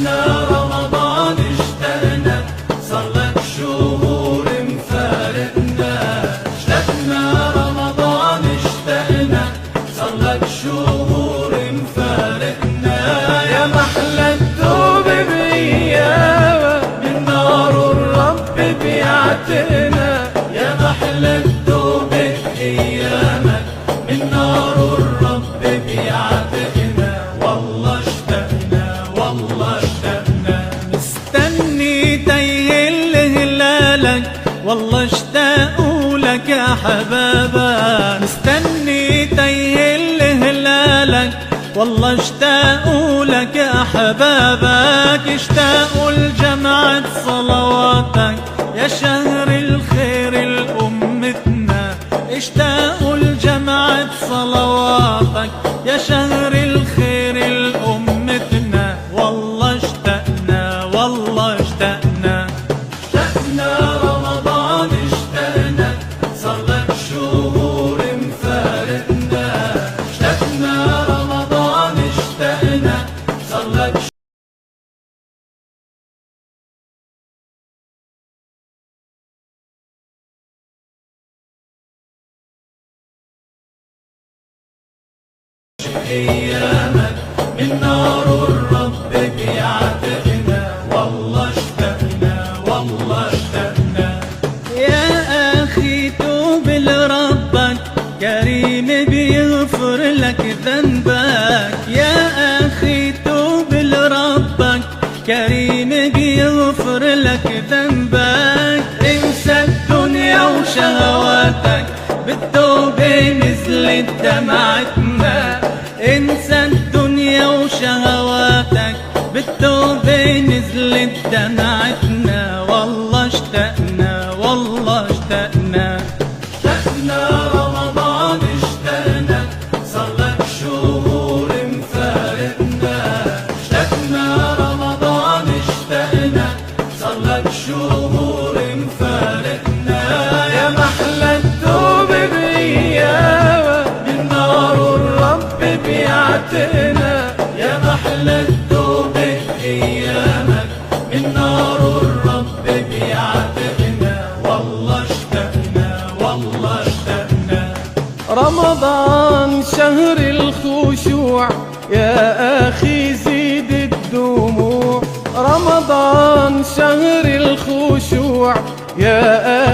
اشتقنا رمضان اشتقنا، صار لك شهور مفارقنا. اشتقنا رمضان اشتقنا، صار لك شهور مفارقنا. يا محلى التوب بأيامك، من نار الرب بيعتقنا. يا محلى التوب بأيامك، من نار الرب بيعتقنا. والله اشتقنا والله اشتقنا، مستني تيهل هلالك. والله اشتاقوا لك يا حبابا، مستني تيهل هلالك. والله اشتاقوا لك يا حبابك، اشتاقوا لجمعة صلواتك يا شهر الخير لأمتنا. اشتاقوا لجمعة صلواتك يا شهر الخير لأمتنا. والله اشتقنا والله اشتقنا، اشتقنا رمضان اشتقنا، صار لك شهور مفارقنا. اشتقنا رمضان اشتقنا، صار لك أيامك، من نار الرب بيعتقنا. والله اشتقنا والله اشتقنا. يا أخي توب لربك، كريم بيغفر لك ذنبك. يا أخي توب لربك، كريم بيغفر لك ذنبك. انسى الدنيا وشهواتك، بالتوبة نزلت دمعتنا. انسى الدنيا وشهواتك، بالتوبة نزلت دمعتنا. والله اشتقنا والله اشتقنا، اشتقنا رمضان اشتقنا، صار لك شهور مفارقنا. اشتقنا رمضان اشتقنا، صار لك شهور مفارقنا. يا محلى التوب بأيامك، من نار الرب بيعتقنا. يا محلى التوب بأيامك، من نار الرب بيعتقنا. والله اشتقنا والله اشتقنا. رمضان شهر الخشوع، يا أخي زيد الدموع. رمضان شهر الخشوع، يا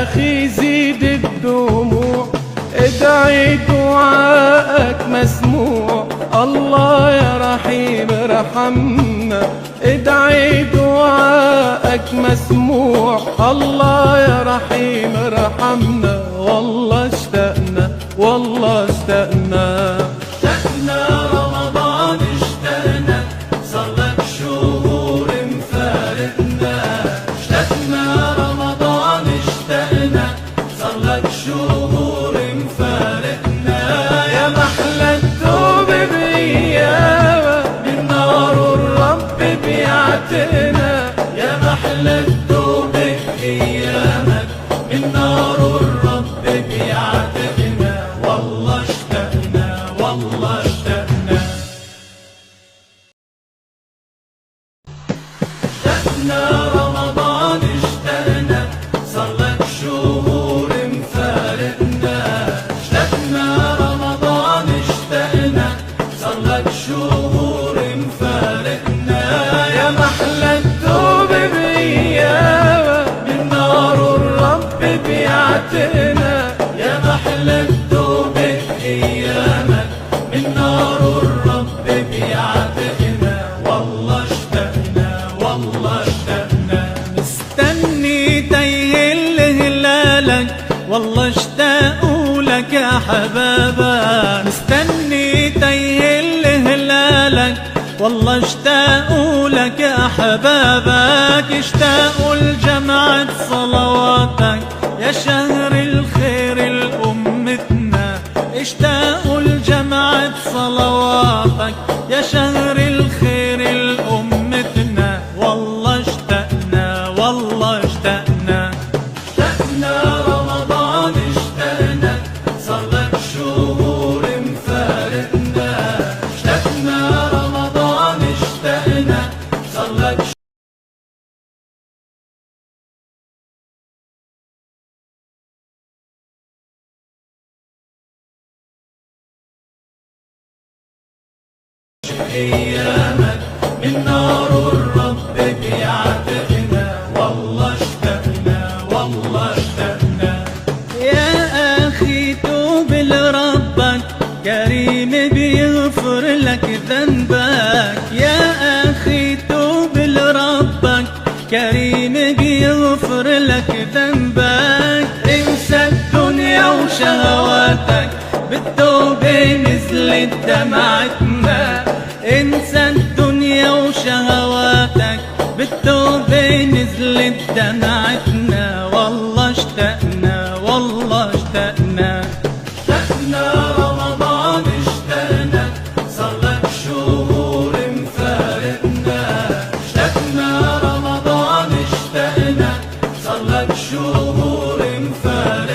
أخي زيد الدموع. ادعي دعائك مسموع، الله يا رحيم ارحمنا. ادعي دعائك مسموع، الله يا رحيم ارحمنا. والله اشتقنا والله اشتقنا، اشتقنا رمضان اشتقنا، صار لك شهور مفارقنا. اشتقنا رمضان اشتقنا، صار لك شهور مفارقنا. يا محلى التوب بأيامك، من نار الرب بيعتقنا. يا محلى التوب بأيامك، من نار الرب بيعتقنا. والله اشتقنا والله اشتقنا، اشتقنا رمضان اشتقنا، صار لك شهور مفارقنا. اشتقنا رمضان اشتقنا، صار لك شهور مفارقنا. يا محلى التوب بأيامك، من نار الرب بيعتقنا. يا محلى التوب بأيامك، من نار الرب بيعتقنا. والله اشتقنا والله اشتقنا، مستني تيهل هلالك. والله اشتاقوا لك يا حبابا، مستني تيهل هلالك. والله اشتاقوا لك يا حبابك، اشتاقوا لجمعة صلواتك يا شهر الخير لأمتنا. اشتاقوا لجمعة صلواتك يا شهر الخير لأمتنا. والله اشتقنا والله اشتقنا، اشتقنا رمضان اشتقنا، صار لك شهور مفارقنا. اشتقنا رمضان اشتقنا، صار لك أيامك من نار الرب بيعتقنا، والله اشتقنا والله اشتقنا. يا أخي توب لربك كريم بيغفر لك ذنبك. يا أخي توب لربك كريم بيغفر لك ذنبك. انسى الدنيا وشهواتك بالتوبة نزلت دمعتنا. انسى الدنيا وشهواتك بالتوبة نزلت دمعتنا. والله اشتقنا والله اشتقنا. اشتقنا رمضان اشتقنا، صار لك شهور مفارقنا. اشتقنا رمضان اشتقنا، صار لك شهور مفارقنا.